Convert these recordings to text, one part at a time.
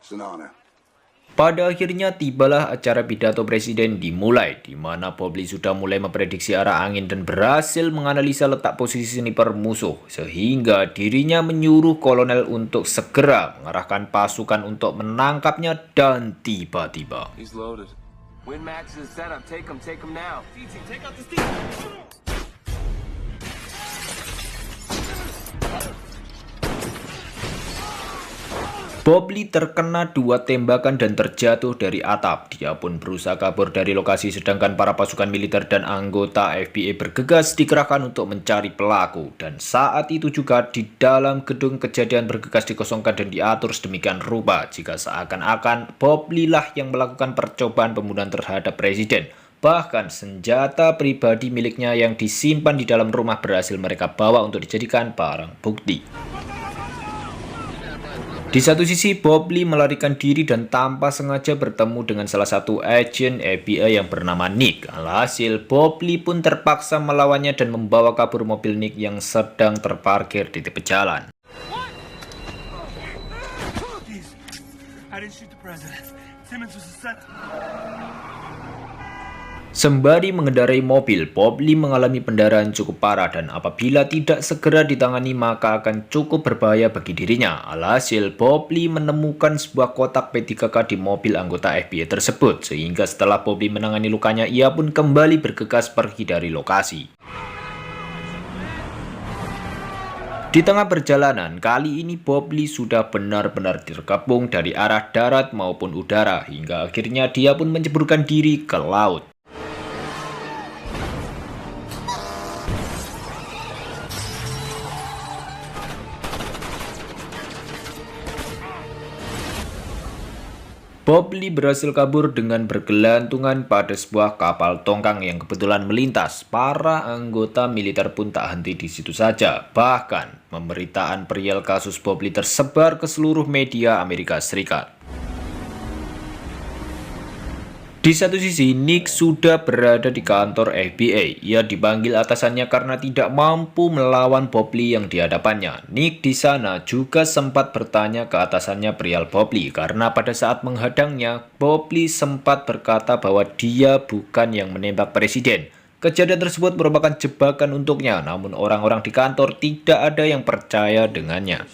It's an honor. Pada akhirnya tibalah acara pidato presiden dimulai, di mana Bob Lee sudah mulai memprediksi arah angin dan berhasil menganalisa letak posisi sniper musuh, sehingga dirinya menyuruh kolonel untuk segera mengarahkan pasukan untuk menangkapnya dan tiba-tiba. He's loaded. Win Max is set up. Take him now. Take out the steam. Bob Lee terkena 2 tembakan dan terjatuh dari atap. Dia pun berusaha kabur dari lokasi, sedangkan para pasukan militer dan anggota FBI bergegas dikerahkan untuk mencari pelaku. Dan saat itu juga di dalam gedung kejadian bergegas dikosongkan dan diatur sedemikian rupa jika seakan-akan Bob Lee lah yang melakukan percobaan pembunuhan terhadap presiden. Bahkan senjata pribadi miliknya yang disimpan di dalam rumah berhasil mereka bawa untuk dijadikan barang bukti. Di satu sisi, Bob Lee melarikan diri dan tanpa sengaja bertemu dengan salah satu agen FBI yang bernama Nick. Alhasil, Bob Lee pun terpaksa melawannya dan membawa kabur mobil Nick yang sedang terparkir di tepi jalan. Sembari mengendarai mobil, Bob Lee mengalami pendarahan cukup parah dan apabila tidak segera ditangani maka akan cukup berbahaya bagi dirinya. Alhasil, Bob Lee menemukan sebuah kotak P3K di mobil anggota FBI tersebut, sehingga setelah Bob Lee menangani lukanya, ia pun kembali bergegas pergi dari lokasi. Di tengah perjalanan, kali ini Bob Lee sudah benar-benar terkepung dari arah darat maupun udara, hingga akhirnya dia pun menceburkan diri ke laut. Bob Lee berhasil kabur dengan bergelantungan pada sebuah kapal tongkang yang kebetulan melintas. Para anggota militer pun tak henti di situ saja. Bahkan, pemberitaan perihal kasus Bob Lee tersebar ke seluruh media Amerika Serikat. Di satu sisi, Nick sudah berada di kantor FBI. Ia dipanggil atasannya karena tidak mampu melawan Bob Lee yang di hadapannya. Nick di sana juga sempat bertanya ke atasannya perihal Bob Lee karena pada saat menghadangnya, Bob Lee sempat berkata bahwa dia bukan yang menembak presiden. Kejadian tersebut merupakan jebakan untuknya, namun orang-orang di kantor tidak ada yang percaya dengannya.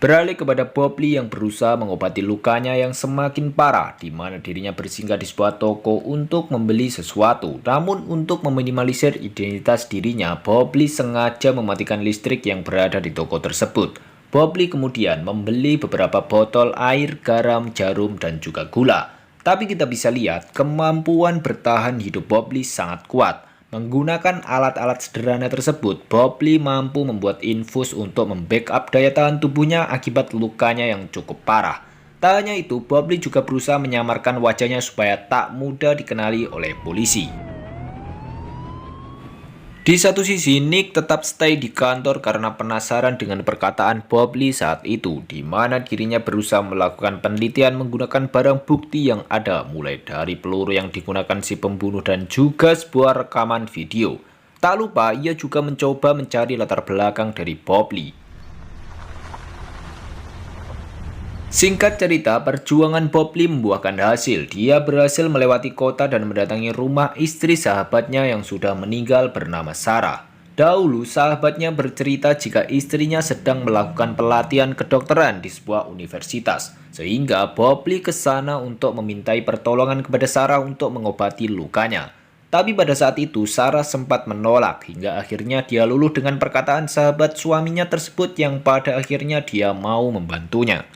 Beralih kepada Bob Lee yang berusaha mengobati lukanya yang semakin parah, di mana dirinya bersinggah di sebuah toko untuk membeli sesuatu. Namun untuk meminimalisir identitas dirinya, Bob Lee sengaja mematikan listrik yang berada di toko tersebut. Bob Lee kemudian membeli beberapa botol air, garam, jarum, dan juga gula. Tapi kita bisa lihat kemampuan bertahan hidup Bob Lee sangat kuat. Menggunakan alat-alat sederhana tersebut, Bob Lee mampu membuat infus untuk membackup daya tahan tubuhnya akibat lukanya yang cukup parah. Tak hanya itu, Bob Lee juga berusaha menyamarkan wajahnya supaya tak mudah dikenali oleh polisi. Di satu sisi, Nick tetap stay di kantor karena penasaran dengan perkataan Bob Lee saat itu, di mana dirinya berusaha melakukan penelitian menggunakan barang bukti yang ada, mulai dari peluru yang digunakan si pembunuh dan juga sebuah rekaman video. Tak lupa, ia juga mencoba mencari latar belakang dari Bob Lee. Singkat cerita, perjuangan Bob Lee membuahkan hasil. Dia berhasil melewati kota dan mendatangi rumah istri sahabatnya yang sudah meninggal bernama Sarah. Dahulu, sahabatnya bercerita jika istrinya sedang melakukan pelatihan kedokteran di sebuah universitas. Sehingga Bob Lee ke sana untuk memintai pertolongan kepada Sarah untuk mengobati lukanya. Tapi pada saat itu, Sarah sempat menolak hingga akhirnya dia luluh dengan perkataan sahabat suaminya tersebut yang pada akhirnya dia mau membantunya.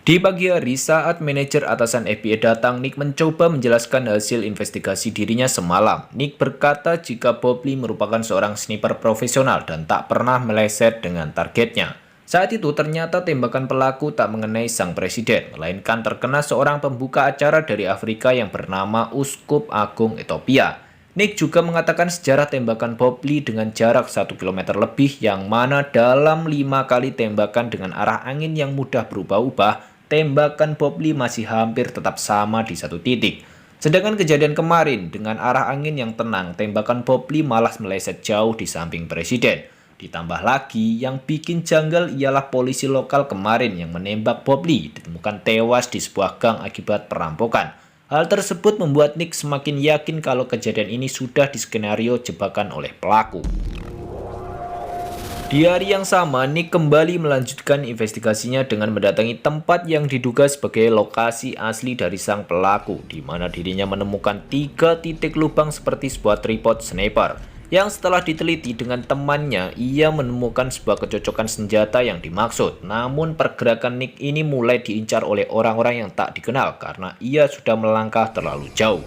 Di pagi hari, saat manajer atasan FBI datang, Nick mencoba menjelaskan hasil investigasi dirinya semalam. Nick berkata jika Bob Lee merupakan seorang sniper profesional dan tak pernah meleset dengan targetnya. Saat itu ternyata tembakan pelaku tak mengenai sang presiden, melainkan terkena seorang pembuka acara dari Afrika yang bernama Uskup Agung Ethiopia. Nick juga mengatakan sejarah tembakan Bob Lee dengan jarak 1 km lebih yang mana dalam 5 kali tembakan dengan arah angin yang mudah berubah-ubah, tembakan Bob Lee masih hampir tetap sama di satu titik. Sedangkan kejadian kemarin dengan arah angin yang tenang, tembakan Bob Lee malah meleset jauh di samping presiden. Ditambah lagi, yang bikin janggal ialah polisi lokal kemarin yang menembak Bob Lee ditemukan tewas di sebuah gang akibat perampokan. Hal tersebut membuat Nick semakin yakin kalau kejadian ini sudah diskenario jebakan oleh pelaku. Di hari yang sama, Nick kembali melanjutkan investigasinya dengan mendatangi tempat yang diduga sebagai lokasi asli dari sang pelaku, di mana dirinya menemukan 3 titik lubang seperti sebuah tripod sniper. Yang setelah diteliti dengan temannya, ia menemukan sebuah kecocokan senjata yang dimaksud. Namun pergerakan Nick ini mulai diincar oleh orang-orang yang tak dikenal karena ia sudah melangkah terlalu jauh.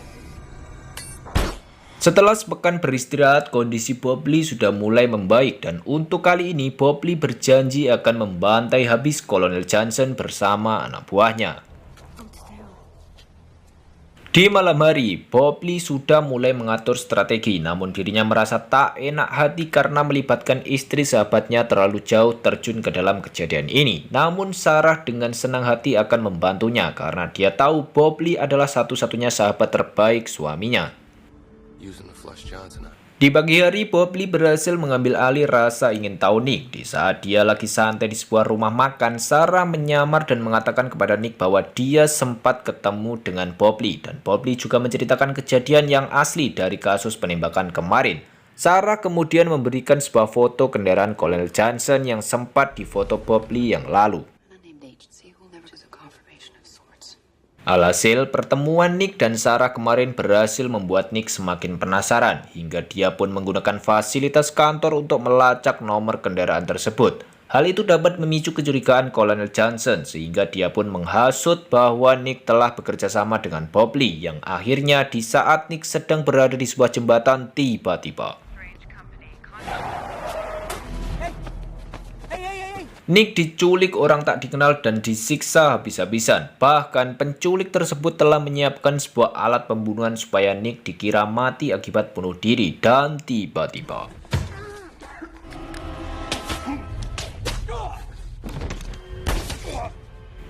Setelah sepekan beristirahat, kondisi Bob Lee sudah mulai membaik dan untuk kali ini Bob Lee berjanji akan membantai habis Kolonel Johnson bersama anak buahnya. Di malam hari, Bob Lee sudah mulai mengatur strategi, namun dirinya merasa tak enak hati karena melibatkan istri sahabatnya terlalu jauh terjun ke dalam kejadian ini. Namun Sarah dengan senang hati akan membantunya karena dia tahu Bob Lee adalah satu-satunya sahabat terbaik suaminya. Di pagi hari, Bob Lee berhasil mengambil alih rasa ingin tahu Nick. Di saat dia lagi santai di sebuah rumah makan, Sarah menyamar dan mengatakan kepada Nick bahwa dia sempat ketemu dengan Bob Lee. Dan Bob Lee juga menceritakan kejadian yang asli dari kasus penembakan kemarin. Sarah kemudian memberikan sebuah foto kendaraan Kolonel Johnson yang sempat difoto Bob Lee yang lalu. Alhasil, pertemuan Nick dan Sarah kemarin berhasil membuat Nick semakin penasaran, hingga dia pun menggunakan fasilitas kantor untuk melacak nomor kendaraan tersebut. Hal itu dapat memicu kecurigaan Kolonel Johnson, sehingga dia pun menghasut bahwa Nick telah bekerja sama dengan Bob Lee, yang akhirnya di saat Nick sedang berada di sebuah jembatan, tiba-tiba Nick diculik orang tak dikenal dan disiksa habis-habisan. Bahkan penculik tersebut telah menyiapkan sebuah alat pembunuhan supaya Nick dikira mati akibat bunuh diri. Dan tiba-tiba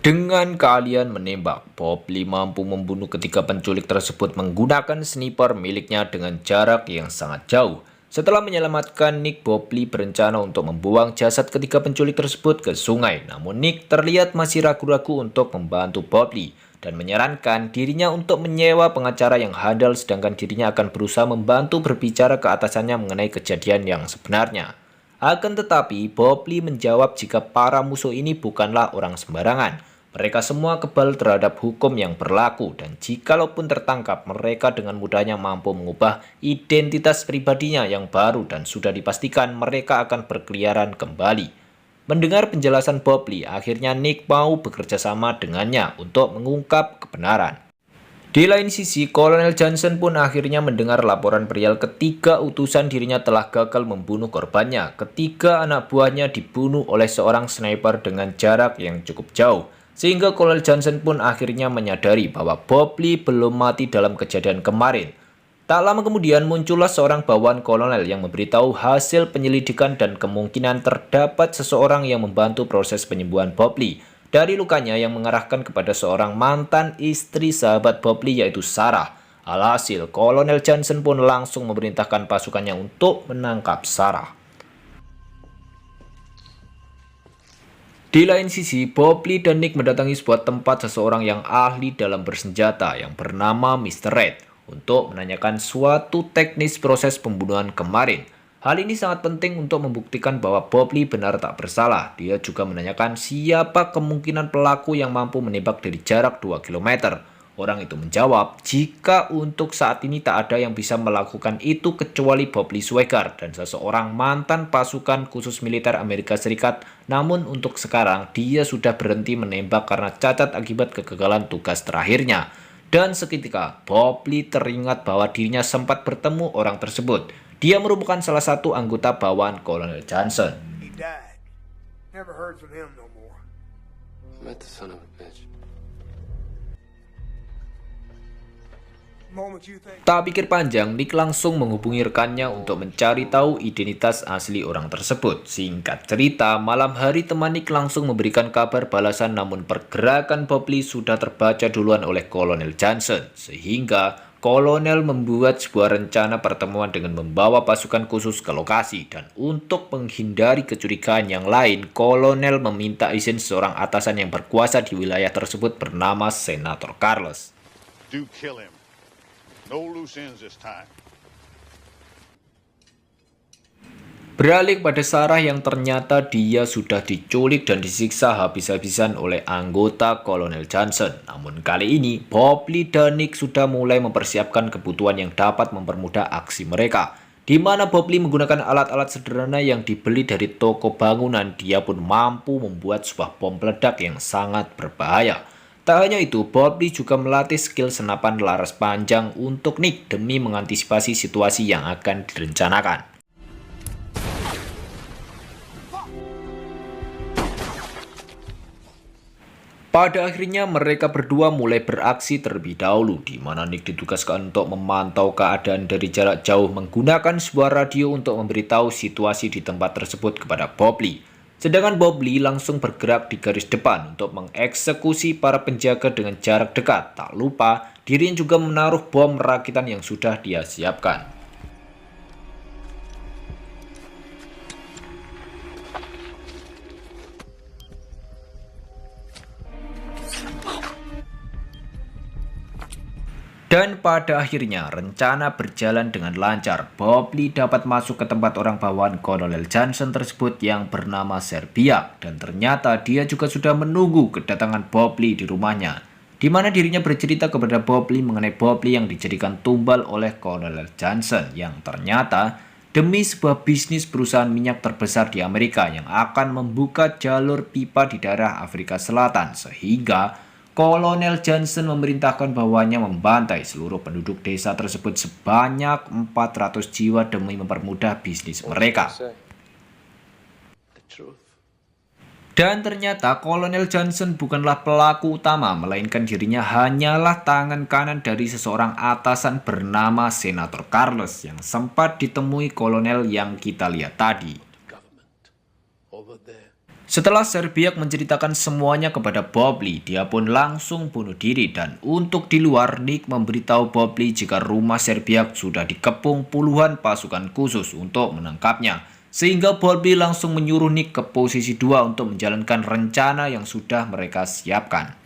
dengan keahlian menembak, Bob Lee mampu membunuh ketika penculik tersebut menggunakan sniper miliknya dengan jarak yang sangat jauh. Setelah menyelamatkan Nick, Bob Lee berencana untuk membuang jasad ketiga penculik tersebut ke sungai. Namun Nick terlihat masih ragu-ragu untuk membantu Bob Lee dan menyarankan dirinya untuk menyewa pengacara yang handal, sedangkan dirinya akan berusaha membantu berbicara ke atasannya mengenai kejadian yang sebenarnya. Akan tetapi, Bob Lee menjawab jika para musuh ini bukanlah orang sembarangan. Mereka semua kebal terhadap hukum yang berlaku dan jikalaupun tertangkap, mereka dengan mudahnya mampu mengubah identitas pribadinya yang baru dan sudah dipastikan mereka akan berkeliaran kembali. Mendengar penjelasan Bob Lee, akhirnya Nick mau bekerja sama dengannya untuk mengungkap kebenaran. Di lain sisi, Kolonel Johnson pun akhirnya mendengar laporan perihal ketiga utusan dirinya telah gagal membunuh korbannya. Ketiga anak buahnya dibunuh oleh seorang sniper dengan jarak yang cukup jauh. Sehingga Kolonel Johnson pun akhirnya menyadari bahwa Bob Lee belum mati dalam kejadian kemarin. Tak lama kemudian muncullah seorang bawahan kolonel yang memberitahu hasil penyelidikan dan kemungkinan terdapat seseorang yang membantu proses penyembuhan Bob Lee dari lukanya yang mengarahkan kepada seorang mantan istri sahabat Bob Lee yaitu Sarah. Alhasil, Kolonel Johnson pun langsung memerintahkan pasukannya untuk menangkap Sarah. Di lain sisi, Bob Lee dan Nick mendatangi sebuah tempat seseorang yang ahli dalam bersenjata yang bernama Mr. Red untuk menanyakan suatu teknis proses pembunuhan kemarin. Hal ini sangat penting untuk membuktikan bahwa Bob Lee benar tak bersalah. Dia juga menanyakan siapa kemungkinan pelaku yang mampu menembak dari jarak 2 km. Orang itu menjawab, jika untuk saat ini tak ada yang bisa melakukan itu kecuali Bob Lee Swagger dan seseorang mantan pasukan khusus militer Amerika Serikat. Namun untuk sekarang dia sudah berhenti menembak karena cacat akibat kegagalan tugas terakhirnya. Dan seketika Bob Lee teringat bahwa dirinya sempat bertemu orang tersebut. Dia merupakan salah satu anggota bawahan Kolonel Johnson. He died. Never heard from him no more. Met the son of a bitch. moment you think. Tak pikir panjang, Nick langsung menghubungi rekannya untuk mencari tahu identitas asli orang tersebut. Singkat cerita, malam hari teman Nick langsung memberikan kabar balasan, namun pergerakan Bob Lee sudah terbaca duluan oleh Kolonel Johnson. Sehingga Kolonel membuat sebuah rencana pertemuan dengan membawa pasukan khusus ke lokasi. Dan untuk menghindari kecurigaan yang lain, Kolonel meminta izin seorang atasan yang berkuasa di wilayah tersebut bernama Senator Carlos. Do kill him. No loose ends this time. Beralih pada Sarah yang ternyata dia sudah diculik dan disiksa habis-habisan oleh anggota Kolonel Johnson. Namun kali ini Bob Lee dan Nick sudah mulai mempersiapkan kebutuhan yang dapat mempermudah aksi mereka. Di mana Bob Lee menggunakan alat-alat sederhana yang dibeli dari toko bangunan, dia pun mampu membuat sebuah bom peledak yang sangat berbahaya. Tak hanya itu, Bob Lee juga melatih skill senapan laras panjang untuk Nick demi mengantisipasi situasi yang akan direncanakan. Pada akhirnya mereka berdua mulai beraksi terlebih dahulu, di mana Nick ditugaskan untuk memantau keadaan dari jarak jauh menggunakan sebuah radio untuk memberitahu situasi di tempat tersebut kepada Bob Lee. Sedangkan Bob Lee langsung bergerak di garis depan untuk mengeksekusi para penjaga dengan jarak dekat. Tak lupa, dirinya juga menaruh bom rakitan yang sudah dia siapkan. Dan pada akhirnya rencana berjalan dengan lancar. Bob Lee dapat masuk ke tempat orang bawaan Kolonel Johnson tersebut yang bernama Serbia. Dan ternyata dia juga sudah menunggu kedatangan Bob Lee di rumahnya. Di mana dirinya bercerita kepada Bob Lee mengenai Bob Lee yang dijadikan tumbal oleh Kolonel Johnson. Yang ternyata demi sebuah bisnis perusahaan minyak terbesar di Amerika yang akan membuka jalur pipa di daerah Afrika Selatan. Sehingga Kolonel Johnson memerintahkan bawahannya membantai seluruh penduduk desa tersebut sebanyak 400 jiwa demi mempermudah bisnis mereka. Dan ternyata Kolonel Johnson bukanlah pelaku utama, melainkan dirinya hanyalah tangan kanan dari seseorang atasan bernama Senator Carlos yang sempat ditemui kolonel yang kita lihat tadi. Setelah Serbiak menceritakan semuanya kepada Bob Lee, dia pun langsung bunuh diri. Dan untuk di luar, Nick memberitahu Bob Lee jika rumah Serbiak sudah dikepung puluhan pasukan khusus untuk menangkapnya. Sehingga Bob Lee langsung menyuruh Nick ke posisi 2 untuk menjalankan rencana yang sudah mereka siapkan.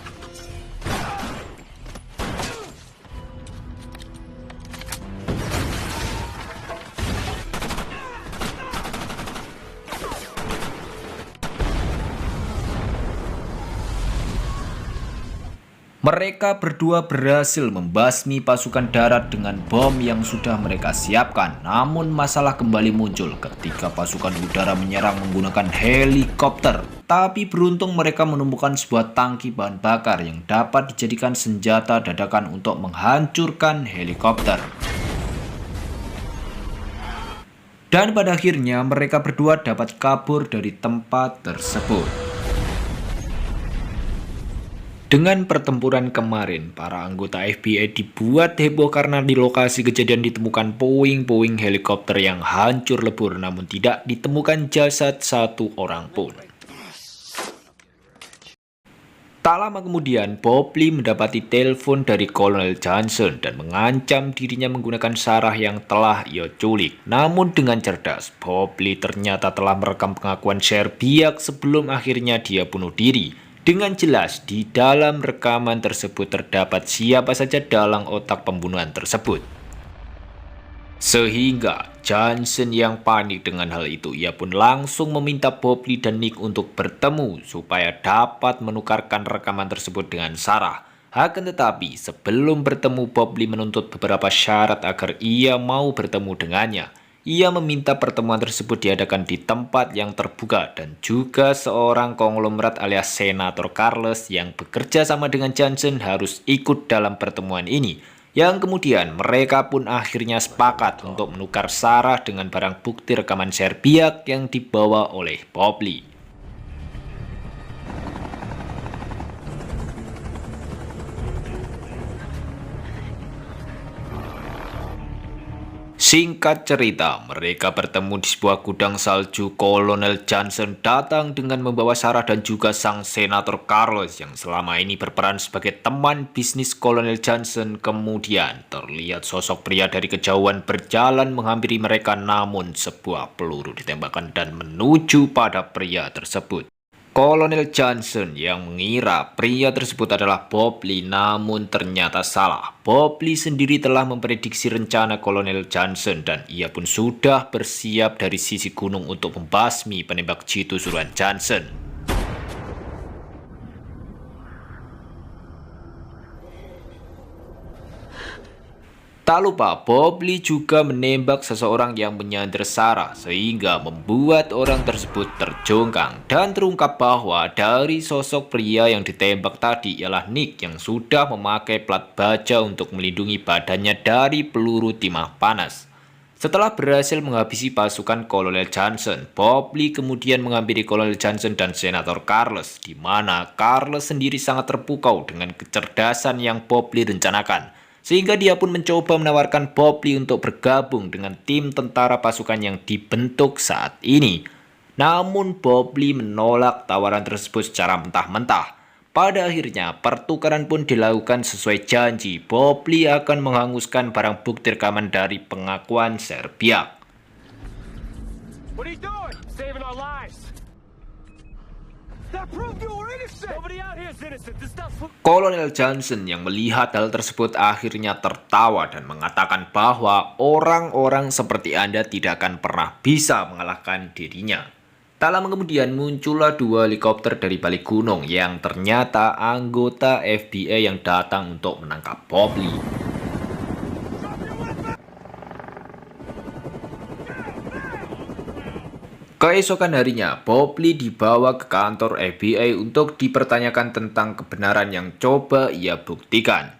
Mereka berdua berhasil membasmi pasukan darat dengan bom yang sudah mereka siapkan. Namun masalah kembali muncul ketika pasukan udara menyerang menggunakan helikopter. Tapi beruntung mereka menemukan sebuah tangki bahan bakar yang dapat dijadikan senjata dadakan untuk menghancurkan helikopter. Dan pada akhirnya mereka berdua dapat kabur dari tempat tersebut. Dengan pertempuran kemarin, para anggota FBI dibuat heboh karena di lokasi kejadian ditemukan puing-puing helikopter yang hancur lebur, namun tidak ditemukan jasad satu orang pun. Tak lama kemudian, Bob Lee mendapati telepon dari Kolonel Johnson dan mengancam dirinya menggunakan Sarah yang telah ia culik. Namun dengan cerdas, Bob Lee ternyata telah merekam pengakuan Serbiak sebelum akhirnya dia bunuh diri. Dengan jelas, di dalam rekaman tersebut terdapat siapa saja dalang otak pembunuhan tersebut. Sehingga Johnson yang panik dengan hal itu, ia pun langsung meminta Bob Lee dan Nick untuk bertemu supaya dapat menukarkan rekaman tersebut dengan Sarah. Akan tetapi, sebelum bertemu, Bob Lee menuntut beberapa syarat agar ia mau bertemu dengannya. Ia meminta pertemuan tersebut diadakan di tempat yang terbuka dan juga seorang konglomerat alias Senator Carlos yang bekerja sama dengan Johnson harus ikut dalam pertemuan ini. Yang kemudian mereka pun akhirnya sepakat untuk menukar Sarah dengan barang bukti rekaman Serbiak yang dibawa oleh Bob Lee. Singkat cerita, mereka bertemu di sebuah gudang salju. Kolonel Johnson datang dengan membawa Sarah dan juga sang Senator Carlos yang selama ini berperan sebagai teman bisnis Kolonel Johnson. Kemudian terlihat sosok pria dari kejauhan berjalan menghampiri mereka, namun sebuah peluru ditembakkan dan menuju pada pria tersebut. Kolonel Johnson yang mengira pria tersebut adalah Bob Lee, namun ternyata salah. Bob Lee sendiri telah memprediksi rencana Kolonel Johnson dan ia pun sudah bersiap dari sisi gunung untuk membasmi penembak jitu suruhan Johnson. Tak lupa, Bob Lee juga menembak seseorang yang menyandera Sarah sehingga membuat orang tersebut terjongkang, dan terungkap bahwa dari sosok pria yang ditembak tadi ialah Nick yang sudah memakai plat baja untuk melindungi badannya dari peluru timah panas. Setelah berhasil menghabisi pasukan Kolonel Johnson, Bob Lee kemudian menghampiri Kolonel Johnson dan Senator Carlos, di mana Carlos sendiri sangat terpukau dengan kecerdasan yang Bob Lee rencanakan. Sehingga dia pun mencoba menawarkan Bob Lee untuk bergabung dengan tim tentara pasukan yang dibentuk saat ini. Namun Bob Lee menolak tawaran tersebut secara mentah-mentah. Pada akhirnya pertukaran pun dilakukan sesuai janji. Bob Lee akan menghanguskan barang bukti rekaman dari pengakuan Serbia. What are you doing? Saving our lives. That proved you were innocent. Nobody out here is innocent. This stuff's... Kolonel Johnson yang melihat hal tersebut akhirnya tertawa dan mengatakan bahwa orang-orang seperti Anda tidak akan pernah bisa mengalahkan dirinya. Tak lama kemudian muncullah dua helikopter dari balik gunung yang ternyata anggota FBI yang datang untuk menangkap Bob Lee. Keesokan harinya, Bob Lee dibawa ke kantor FBI untuk dipertanyakan tentang kebenaran yang coba ia buktikan.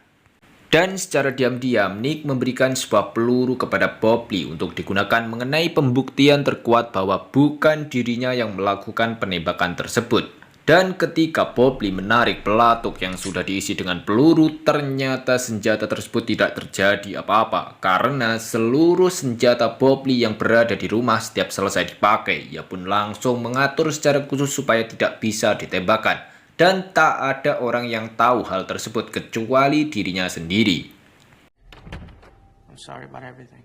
Dan secara diam-diam, Nick memberikan sebuah peluru kepada Bob Lee untuk digunakan mengenai pembuktian terkuat bahwa bukan dirinya yang melakukan penembakan tersebut. Dan ketika Bob Lee menarik pelatuk yang sudah diisi dengan peluru, ternyata senjata tersebut tidak terjadi apa-apa. Karena seluruh senjata Bob Lee yang berada di rumah setiap selesai dipakai, ia pun langsung mengatur secara khusus supaya tidak bisa ditembakkan. Dan tak ada orang yang tahu hal tersebut kecuali dirinya sendiri. I'm sorry about everything.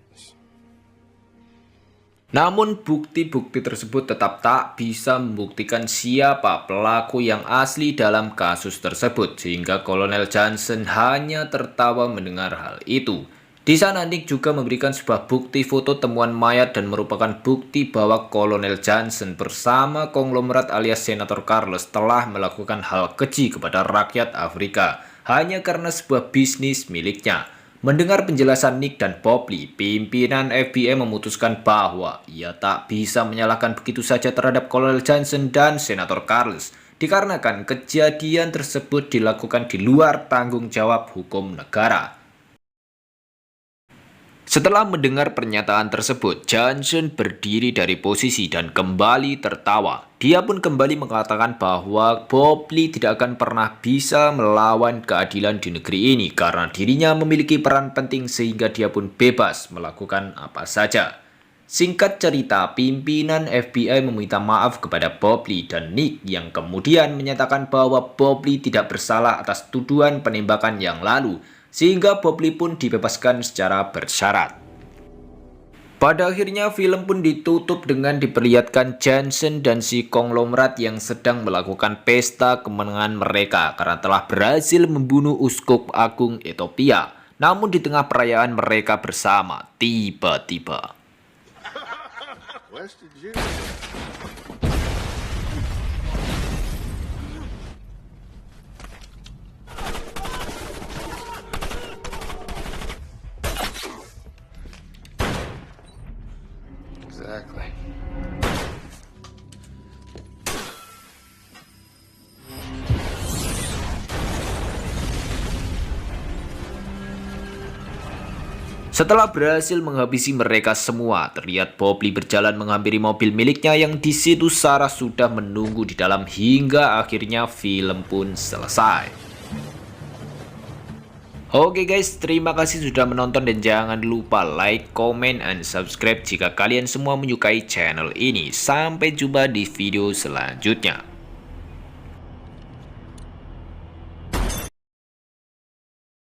Namun bukti-bukti tersebut tetap tak bisa membuktikan siapa pelaku yang asli dalam kasus tersebut, sehingga Kolonel Johnson hanya tertawa mendengar hal itu. Di sana Nick juga memberikan sebuah bukti foto temuan mayat dan merupakan bukti bahwa Kolonel Johnson bersama konglomerat alias Senator Carlos telah melakukan hal keji kepada rakyat Afrika hanya karena sebuah bisnis miliknya. Mendengar penjelasan Nick dan Bob Lee, pimpinan FBI memutuskan bahwa ia tak bisa menyalahkan begitu saja terhadap Kolonel Johnson dan Senator Carlos, dikarenakan kejadian tersebut dilakukan di luar tanggung jawab hukum negara. Setelah mendengar pernyataan tersebut, Johnson berdiri dari posisi dan kembali tertawa. Dia pun kembali mengatakan bahwa Bob Lee tidak akan pernah bisa melawan keadilan di negeri ini karena dirinya memiliki peran penting sehingga dia pun bebas melakukan apa saja. Singkat cerita, pimpinan FBI meminta maaf kepada Bob Lee dan Nick yang kemudian menyatakan bahwa Bob Lee tidak bersalah atas tuduhan penembakan yang lalu, sehingga Bob Lee pun dibebaskan secara bersyarat. Pada akhirnya film pun ditutup dengan diperlihatkan Johnson dan si konglomerat yang sedang melakukan pesta kemenangan mereka karena telah berhasil membunuh Uskup Agung Ethiopia. Namun di tengah perayaan mereka bersama, tiba-tiba West of June. Exactly. setelah berhasil menghabisi mereka semua, terlihat Bob Lee berjalan menghampiri mobil miliknya yang di situ Sarah sudah menunggu di dalam hingga akhirnya film pun selesai. Oke guys, terima kasih sudah menonton dan jangan lupa like, comment, and subscribe jika kalian semua menyukai channel ini. Sampai jumpa di video selanjutnya.